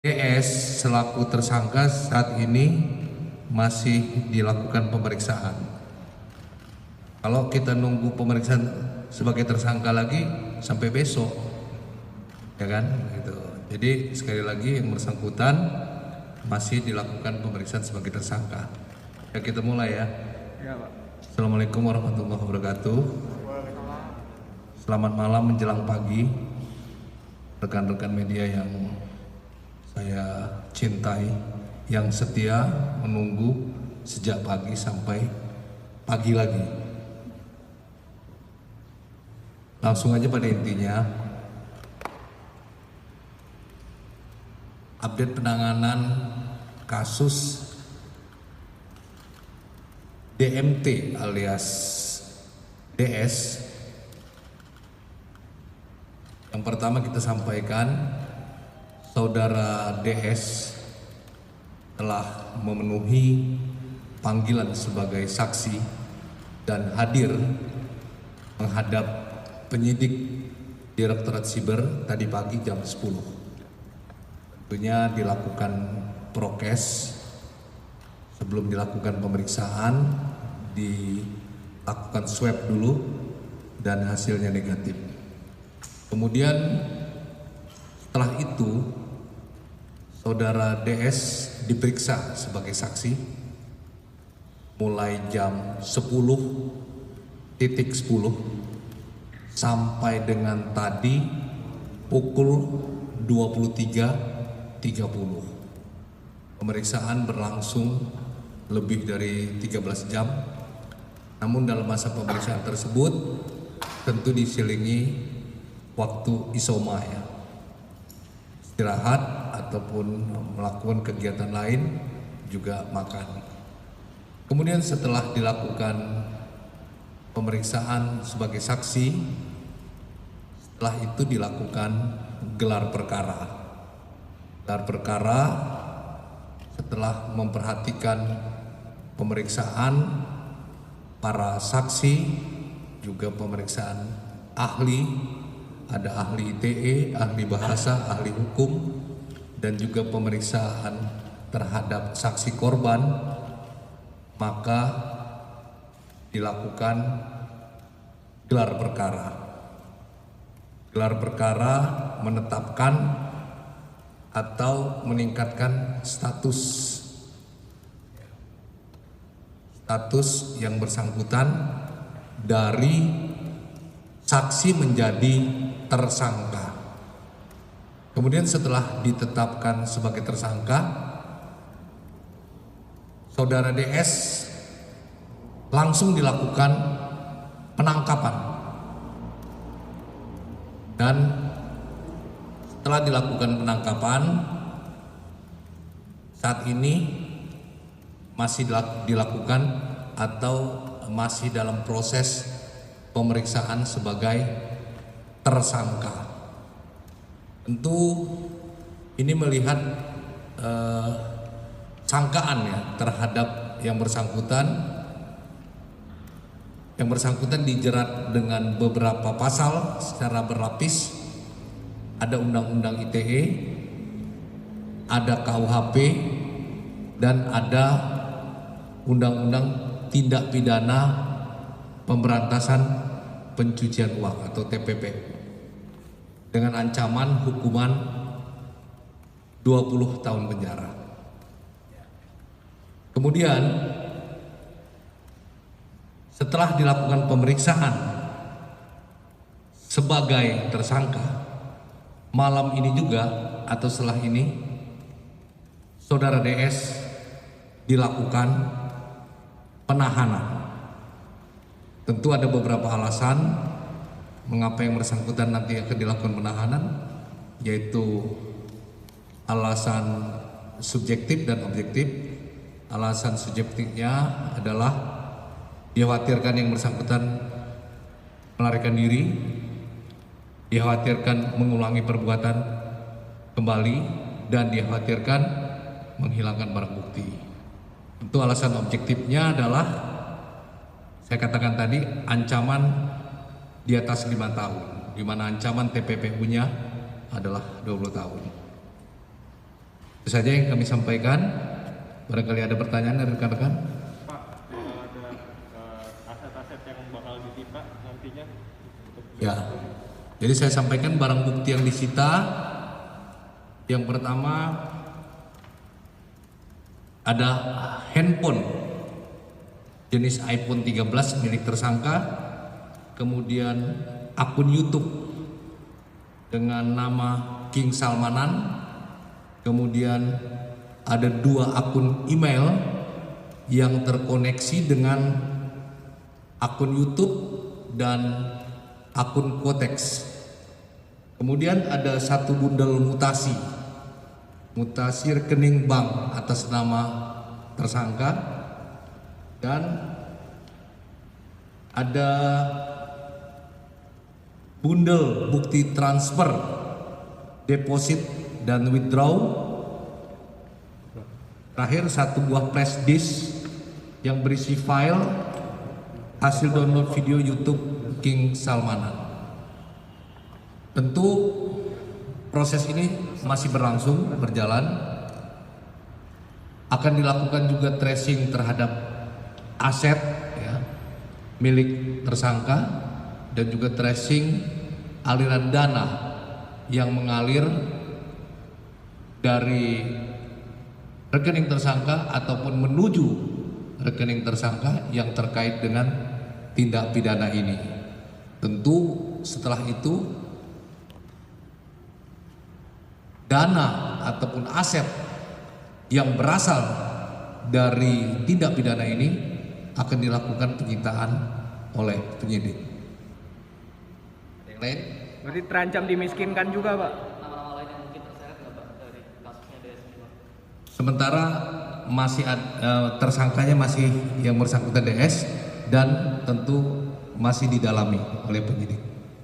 DS selaku tersangka saat ini masih dilakukan pemeriksaan. Kalau kita nunggu pemeriksaan sebagai tersangka lagi sampai besok, ya kan? Gitu. Jadi sekali lagi yang bersangkutan masih dilakukan pemeriksaan sebagai tersangka. Ya kita mulai ya. Ya, Pak. Assalamualaikum warahmatullahi wabarakatuh. Selamat malam menjelang pagi, rekan-rekan media yang saya cintai, yang setia menunggu sejak pagi sampai pagi lagi. Langsung aja pada intinya, update penanganan kasus DMT alias DS. Yang pertama kita sampaikan, Saudara DS telah memenuhi panggilan sebagai saksi dan hadir menghadap penyidik Direktorat Siber tadi pagi jam 10. Tentunya dilakukan prokes sebelum dilakukan pemeriksaan, dilakukan swab dulu dan hasilnya negatif. Kemudian setelah itu Saudara DS diperiksa sebagai saksi mulai jam 10.10 sampai dengan tadi pukul 23.30. Pemeriksaan berlangsung lebih dari 13 jam. Namun dalam masa pemeriksaan tersebut tentu diselingi waktu isoma ya. Istirahat ataupun melakukan kegiatan lain, juga makan. Kemudian setelah dilakukan pemeriksaan sebagai saksi, setelah itu dilakukan gelar perkara. Gelar perkara setelah memperhatikan pemeriksaan para saksi, juga pemeriksaan ahli, ada ahli ITE, ahli bahasa, ahli hukum, dan juga pemeriksaan terhadap saksi korban, maka dilakukan gelar perkara. Gelar perkara menetapkan atau meningkatkan status yang bersangkutan dari saksi menjadi tersangka. Kemudian setelah ditetapkan sebagai tersangka, Saudara DS langsung dilakukan penangkapan. Dan setelah dilakukan penangkapan, saat ini masih dilakukan atau masih dalam proses pemeriksaan sebagai tersangka. Tentu ini melihat sangkaan ya terhadap yang bersangkutan. Yang bersangkutan dijerat dengan beberapa pasal secara berlapis. Ada Undang-Undang ITE, ada KUHP, dan ada Undang-Undang Tindak Pidana Pemberantasan Pencucian Uang atau TPPU. Dengan ancaman hukuman 20 tahun penjara. Kemudian setelah dilakukan pemeriksaan sebagai tersangka, malam ini juga atau setelah ini Saudara DS dilakukan penahanan. Tentu ada beberapa alasan mengapa yang bersangkutan nanti akan dilakukan penahanan, yaitu alasan subjektif dan objektif. Alasan subjektifnya adalah dikhawatirkan yang bersangkutan melarikan diri, dikhawatirkan mengulangi perbuatan kembali, dan dikhawatirkan menghilangkan barang bukti. Itu alasan objektifnya adalah saya katakan tadi ancaman di atas 5 tahun, di mana ancaman TPPU-nya adalah 20 tahun. Itu saja yang kami sampaikan. Barangkali ada pertanyaan dari rekan-rekan. Pak, ada aset-aset yang bakal disita nantinya? Ya, jadi saya sampaikan barang bukti yang disita. Yang pertama ada handphone jenis iPhone 13 milik tersangka, kemudian akun YouTube dengan nama King Salmanan, kemudian ada 2 akun email yang terkoneksi dengan akun YouTube dan akun Quotex. Kemudian ada 1 bundel mutasi rekening bank atas nama tersangka, dan ada bundel bukti transfer, deposit dan withdraw. Terakhir 1 buah flash disk yang berisi file hasil download video YouTube King Salmanan. Tentu proses ini masih berjalan. Akan dilakukan juga tracing terhadap aset ya, milik tersangka, dan juga tracing aliran dana yang mengalir dari rekening tersangka ataupun menuju rekening tersangka yang terkait dengan tindak pidana ini. Tentu setelah itu dana ataupun aset yang berasal dari tindak pidana ini akan dilakukan penyitaan oleh penyidik. Yang lain? Berarti terancam dimiskinkan juga, Pak? Nama-nama lain yang mungkin terseret nggak, Pak, dari kasusnya DS ini, Pak? Sementara masih tersangkanya masih yang bersangkutan DS, dan tentu masih didalami oleh penyidik.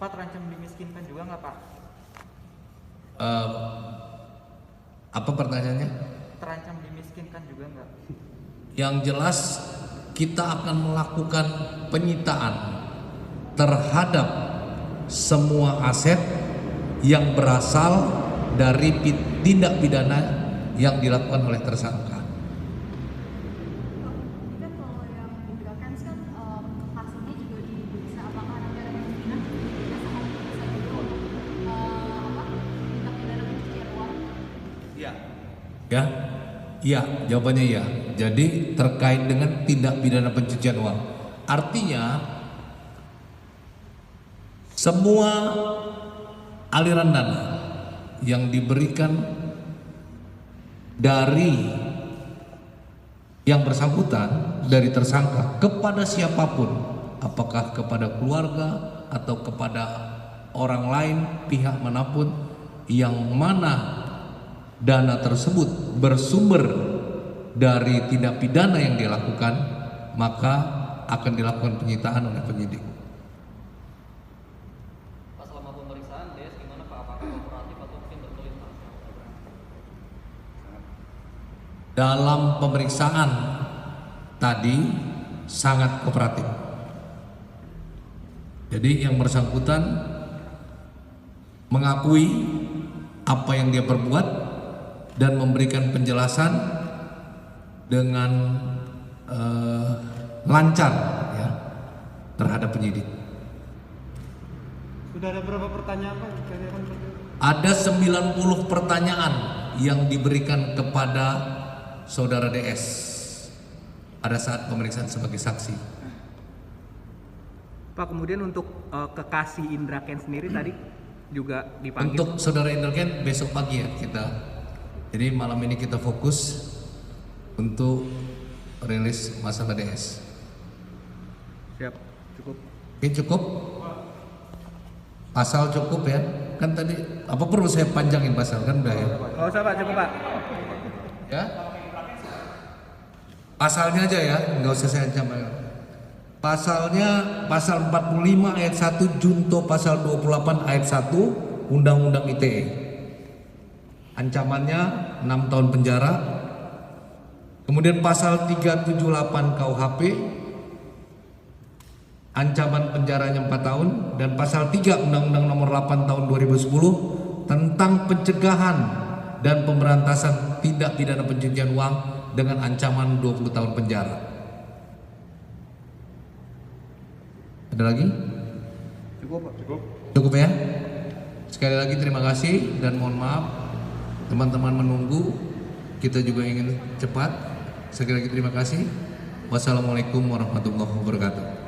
Pak, terancam dimiskinkan juga nggak, Pak? Apa pertanyaannya? Terancam dimiskinkan juga nggak? Yang jelas kita akan melakukan penyitaan terhadap semua aset yang berasal dari tindak pidana yang dilakukan oleh tersangka. Kan kalau yang dibedakan kan hasilnya juga diperiksa apakah nanti ada kemungkinan berdasarkan pemeriksaan itu tindak pidana pencucian uang. Ya, iya, jawabannya iya. Jadi terkait dengan tindak pidana pencucian uang, artinya semua aliran dana yang diberikan dari yang bersangkutan, dari tersangka kepada siapapun, apakah kepada keluarga atau kepada orang lain, pihak manapun, yang mana dana tersebut bersumber dari tindak pidana yang dilakukan, maka akan dilakukan penyitaan oleh penyidik. Pas selama pemeriksaan DS gimana, Pak? Apakah kooperatif atau mungkin berkelit, Pak? Dalam pemeriksaan tadi sangat kooperatif. Jadi yang bersangkutan mengakui apa yang dia perbuat dan memberikan penjelasan dengan lancar ya terhadap penyidik. Sudah ada berapa pertanyaan, Pak? Ada 90 pertanyaan yang diberikan kepada saudara DS pada saat pemeriksaan sebagai saksi. Pak, kemudian untuk kekasih Indra Kents sendiri tadi juga dipanggil. Untuk saudara Indra Kents besok pagi ya kita. Jadi malam ini kita fokus untuk rilis masalah DS. Siap, cukup. Oke, cukup. Pasal cukup ya. Kan tadi apa perlu saya panjangin pasal kan udah ya? Nggak usah, Pak, cukup, Pak. Ya. Pasalnya aja ya, nggak usah saya ancam. Pasalnya pasal 45 ayat 1 junto pasal 28 ayat 1 Undang-Undang ITE. Ancamannya 6 tahun penjara. Kemudian pasal 378 KUHP, ancaman penjaranya 4 tahun, dan pasal 3 Undang-Undang Nomor 8 Tahun 2010 tentang pencegahan dan pemberantasan tindak pidana pencucian uang dengan ancaman 20 tahun penjara. Ada lagi? Cukup ya? Sekali lagi terima kasih dan mohon maaf teman-teman menunggu. Kita juga ingin cepat. Sekali lagi terima kasih. Wassalamualaikum warahmatullahi wabarakatuh.